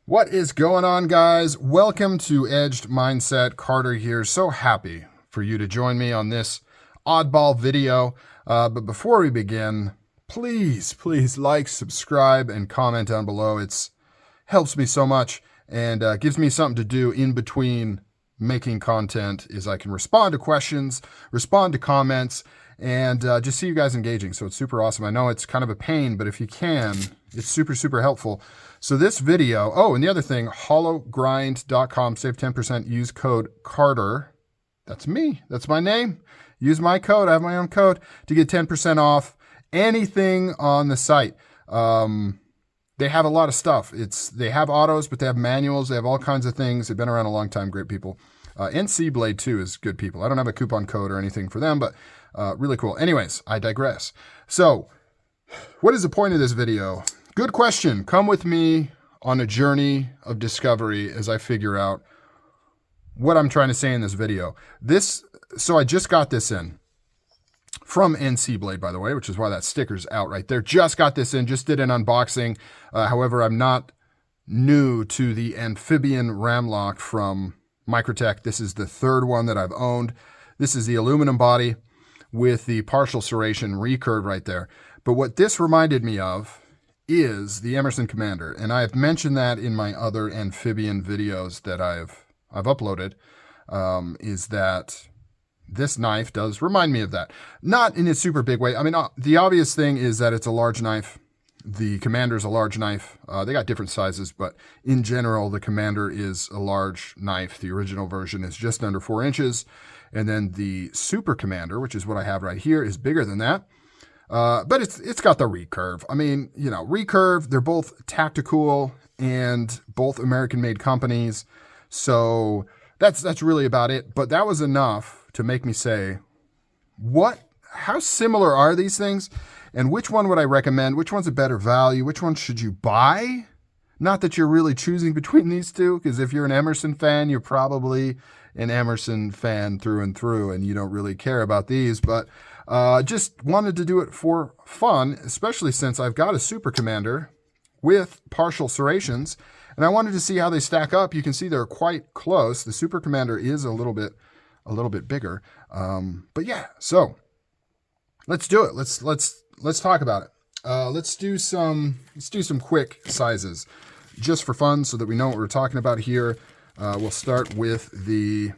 What is going on, guys? Welcome to Edged Mindset. Carter here. So happy for you to join me on this oddball video. But before we begin, please like, subscribe, and comment down below. It helps me so much and gives me something to do in between making content. Is I can respond to questions, respond to comments, and just see you guys engaging. So it's super awesome. I know it's kind of a pain, but if you can, it's super helpful. So this video, oh, and the other thing, hollowgrind.com, save 10%, use code Carter. That's me. That's my name. Use my code. I have my own code to get 10% off anything on the site. They have a lot of stuff. They have autos, but they have manuals. They have all kinds of things. They've been around a long time. Great people. NC Blade 2 is good people. I don't have a coupon code or anything for them, but really cool. Anyways, I digress. So what is the point of this video? Good question. Come with me on a journey of discovery as I figure out what I'm trying to say in this video. So I just got this in from NC Blade, by the way, which is why that sticker's out right there. Just got this in, just did an unboxing. However, I'm not new to the Amphibian ram-lok from Microtech. This is the third one that I've owned. This is the aluminum body with the partial serration recurve right there. But what this reminded me of is the Emerson Commander. And I have mentioned that in my other Amphibian videos that I've uploaded, is that this knife does remind me of that. Not in a super big way. I mean, the obvious thing is that it's a large knife. The Commander is a large knife. They got different sizes, but in general, the Commander is a large knife. The original version is just under 4 inches. And then the Super Commander, which is what I have right here, is bigger than that. But it's got the recurve. I mean, you know, recurve, they're both tactical and both American-made companies. So that's really about it. But that was enough to make me say, how similar are these things? And which one would I recommend? Which one's a better value? Which one should you buy? Not that you're really choosing between these two, because if you're an Emerson fan, you're probably an Emerson fan through and through, and you don't really care about these. But just wanted to do it for fun, especially since I've got a Super Commander with partial serrations, and I wanted to see how they stack up. You can see they're quite close. The Super Commander is a little bit bigger, but yeah. So let's do it. Let's talk about it. Let's do some quick sizes just for fun so that we know what we're talking about here. We'll start with the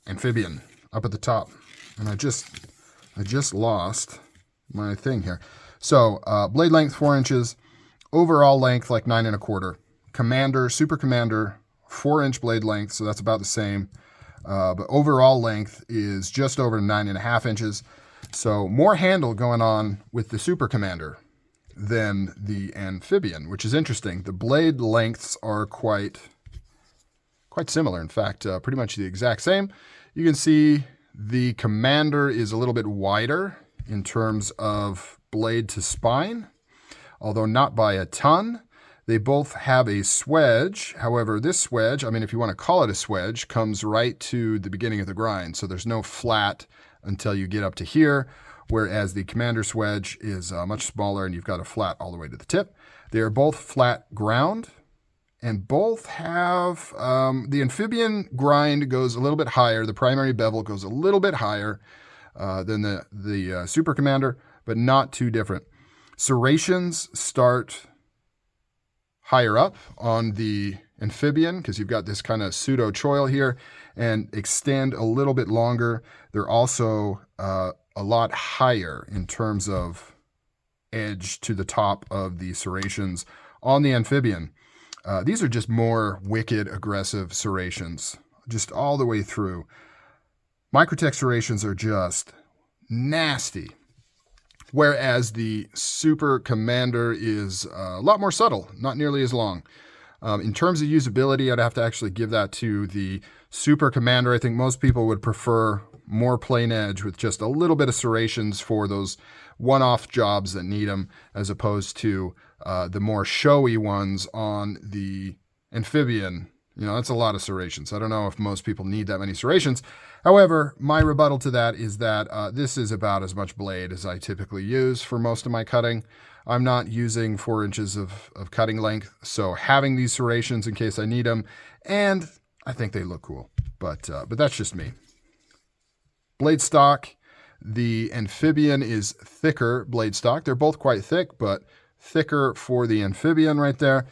Amphibian up at the top. And I just lost my thing here. So blade length 4 inches, overall length like 9 1/4. Commander, Super Commander, 4-inch blade length, so that's about the same. But overall length is just over 9 1/2 inches. So more handle going on with the Super Commander than the Amphibian, which is interesting. The blade lengths are quite similar. In fact, pretty much the exact same. You can see the Commander is a little bit wider in terms of blade to spine, although not by a ton. They both have a swedge. However, this swedge, I mean, if you want to call it a swedge, comes right to the beginning of the grind. So there's no flat until you get up to here, whereas the Commander swedge is much smaller and you've got a flat all the way to the tip. They are both flat ground, and both have, the Amphibian grind goes a little bit higher. The primary bevel goes a little bit higher than the Super Commander, but not too different. Serrations start higher up on the Amphibian because you've got this kind of pseudo choil here, and extend a little bit longer. They're also a lot higher in terms of edge to the top of the serrations on the Amphibian. These are just more wicked, aggressive serrations, just all the way through. Microtech serrations are just nasty, whereas the Super Commander is a lot more subtle, not nearly as long. In terms of usability, I'd have to actually give that to the Super Commander. I think most people would prefer more plain edge with just a little bit of serrations for those one-off jobs that need them, as opposed to the more showy ones on the Amphibian. That's a lot of serrations. I don't know if most people need that many serrations. However, my rebuttal to that is that this is about as much blade as I typically use for most of my cutting. I'm not using 4 inches of cutting length, so having these serrations in case I need them, and I think they look cool. But that's just me. Blade stock, the Amphibian is thicker blade stock. They're both quite thick, but thicker for the Amphibian right there.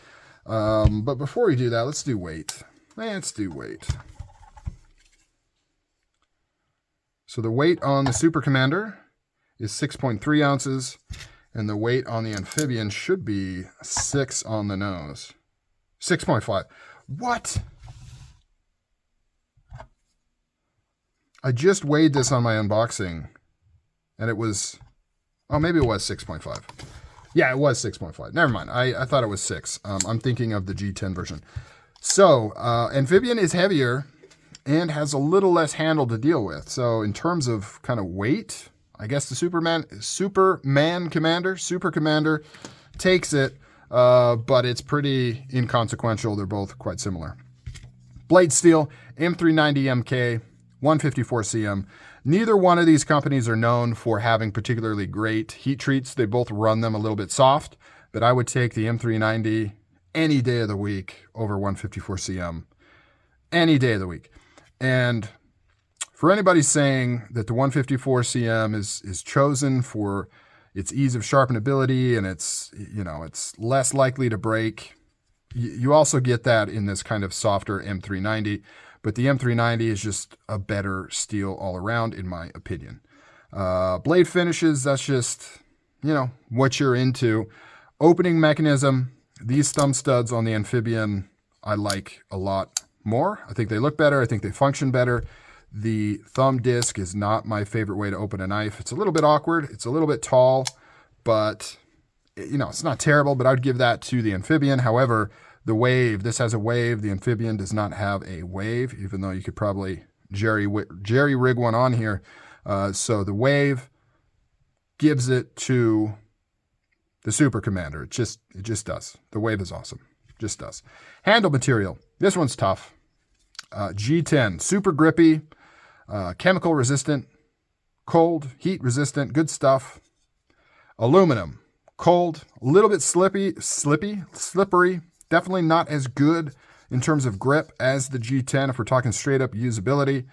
But before we do that, let's do weight. So the weight on the Super Commander is 6.3 ounces, and the weight on the Amphibian should be 6 on the nose. 6.5. What? I just weighed this on my unboxing, and it was, maybe it was 6.5. Yeah, it was 6.5. Never mind. I thought it was 6. I'm thinking of the G10 version. So, Amphibian is heavier and has a little less handle to deal with. So, in terms of kind of weight, I guess the Super Commander takes it, but it's pretty inconsequential. They're both quite similar. Blade steel, M390 MK, 154 cm. Neither one of these companies are known for having particularly great heat treats. They both run them a little bit soft, but I would take the M390 any day of the week over 154 cm. Any day of the week. And for anybody saying that the 154 cm is chosen for its ease of sharpenability and it's less likely to break, you also get that in this kind of softer M390. But the M390 is just a better steel all around, in my opinion. Blade finishes, that's just, what you're into. Opening mechanism, these thumb studs on the Amphibian, I like a lot more. I think they look better. I think they function better. The thumb disc is not my favorite way to open a knife. It's a little bit awkward. It's a little bit tall, but, it's not terrible. But I would give that to the Amphibian. However, the wave, this has a wave. The Amphibian does not have a wave, even though you could probably jerry rig one on here. So the wave gives it to the Super Commander. It just does. The wave is awesome. Just does. Handle material. This one's tough. G10, super grippy, chemical resistant, cold, heat resistant, good stuff. Aluminum, cold, a little bit slippery. Definitely not as good in terms of grip as the G10 if we're talking straight up usability.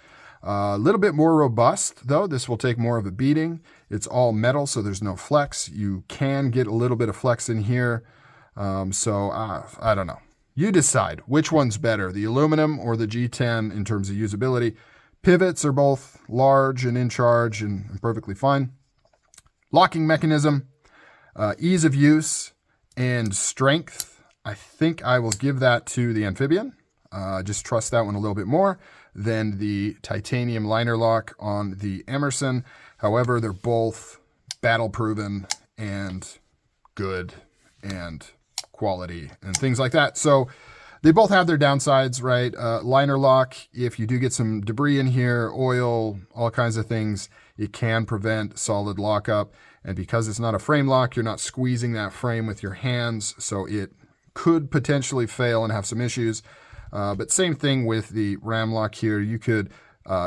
A little bit more robust, though. This will take more of a beating. It's all metal, so there's no flex. You can get a little bit of flex in here. So I don't know. You decide which one's better, the aluminum or the G10 in terms of usability. Pivots are both large and in charge and perfectly fine. Locking mechanism, ease of use, and strength. I think I will give that to the Amphibian. Just trust that one a little bit more than the titanium liner lock on the Emerson. However, they're both battle proven and good and quality and things like that. So they both have their downsides, right? Liner lock, if you do get some debris in here, oil, all kinds of things, it can prevent solid lockup. And because it's not a frame lock, you're not squeezing that frame with your hands, so it could potentially fail and have some issues. But same thing with the ram-lok here. You could,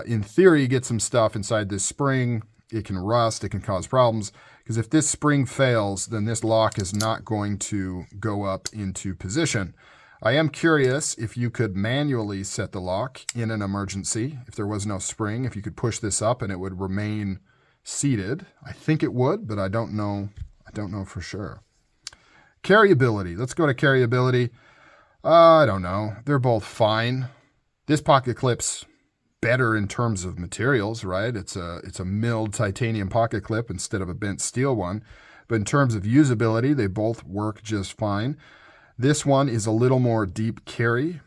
in theory, get some stuff inside this spring. It can rust. It can cause problems. Because if this spring fails, then this lock is not going to go up into position. I am curious if you could manually set the lock in an emergency. If there was no spring, if you could push this up and it would remain seated. I think it would, but I don't know. I don't know for sure. Carryability. Let's go to carryability. I don't know. They're both fine. This pocket clip's better in terms of materials, right? It's a milled titanium pocket clip instead of a bent steel one. But in terms of usability, they both work just fine. This one is a little more deep carry.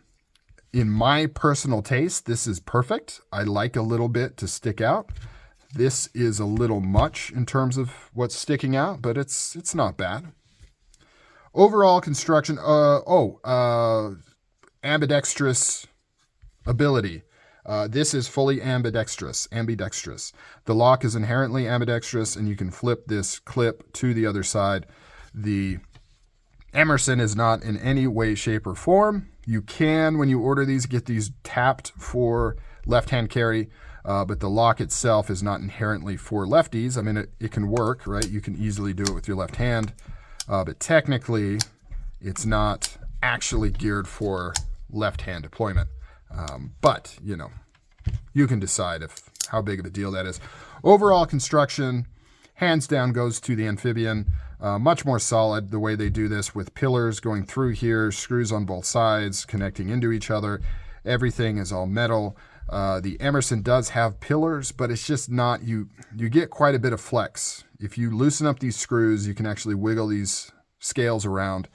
In my personal taste, this is perfect. I like a little bit to stick out. This is a little much in terms of what's sticking out, but it's not bad. Overall construction, ambidextrous ability. This is fully ambidextrous. The lock is inherently ambidextrous, and you can flip this clip to the other side. The Emerson is not in any way, shape, or form. You can, when you order these, get these tapped for left-hand carry, but the lock itself is not inherently for lefties. I mean, it can work, right? You can easily do it with your left hand, but technically it's not actually geared for left-hand deployment. But, you know, you can decide how big of a deal that is. Overall construction, hands down, goes to the Amphibian. Much more solid the way they do this, with pillars going through here, screws on both sides, connecting into each other. Everything is all metal. The Emerson does have pillars, but it's just not, you get quite a bit of flex. If you loosen up these screws, you can actually wiggle these scales around.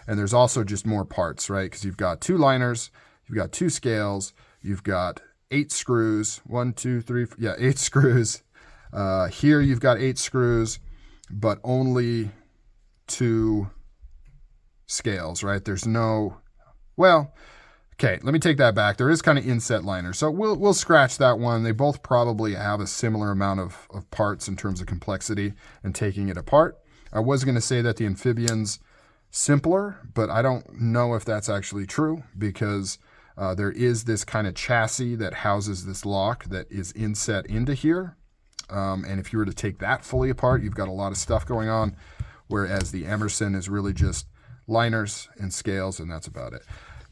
And there's also just more parts, right? Because you've got 2 liners, you've got 2 scales, you've got 8 screws, 1, 2, 3, 4, 8 screws. Here you've got 8 screws, but only 2 scales, right? There's no, well, okay, let me take that back. There is kind of inset liners, so we'll scratch that one. They both probably have a similar amount of parts in terms of complexity and taking it apart. I was going to say that the Amphibian's simpler, but I don't know if that's actually true, because there is this kind of chassis that houses this lock that is inset into here. And if you were to take that fully apart, you've got a lot of stuff going on, whereas the Emerson is really just liners and scales, and that's about it.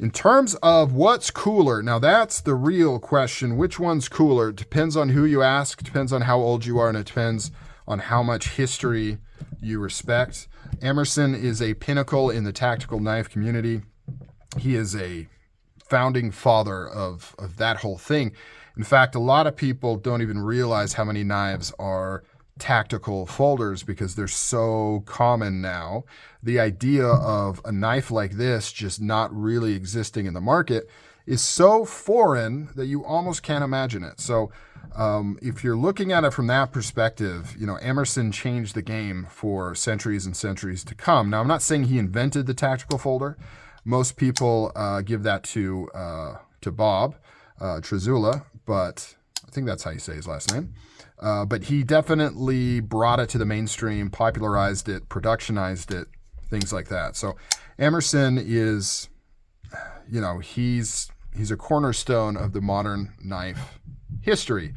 In terms of what's cooler, now that's the real question. Which one's cooler? It depends on who you ask, it depends on how old you are, and it depends on how much history you respect. Emerson is a pinnacle in the tactical knife community. He is a founding father of that whole thing. In fact, a lot of people don't even realize how many knives are tactical folders because they're so common now. The idea of a knife like this just not really existing in the market is so foreign that you almost can't imagine it. So if you're looking at it from that perspective, you know, Emerson changed the game for centuries and centuries to come. Now, I'm not saying he invented the tactical folder. Most people give that to Bob Trezula, but I think that's how you say his last name. But he definitely brought it to the mainstream, popularized it, productionized it, things like that. So Emerson is, you know, he's a cornerstone of the modern knife history.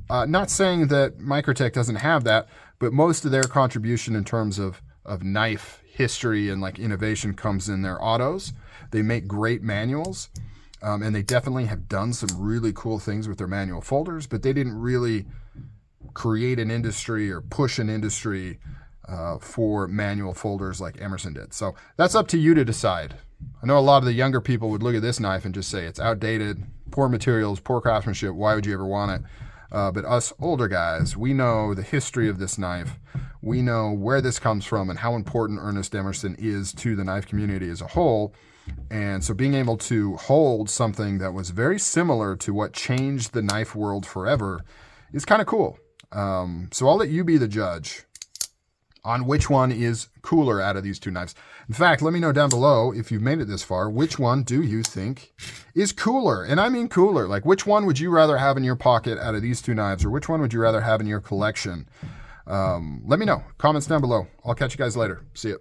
Not saying that Microtech doesn't have that, but most of their contribution in terms of knife history and like innovation comes in their autos. They make great manuals, and they definitely have done some really cool things with their manual folders, but they didn't really create an industry or push an industry for manual folders like Emerson did. So that's up to you to decide. I know a lot of the younger people would look at this knife and just say it's outdated, poor materials, poor craftsmanship, why would you ever want it? But us older guys, we know the history of this knife. We know where this comes from and how important Ernest Emerson is to the knife community as a whole. And so being able to hold something that was very similar to what changed the knife world forever is kind of cool. So I'll let you be the judge on which one is cooler out of these 2 knives. In fact, let me know down below, if you've made it this far, which one do you think is cooler? And I mean cooler. Like, which one would you rather have in your pocket out of these 2 knives, or which one would you rather have in your collection? Let me know. Comments down below. I'll catch you guys later. See ya.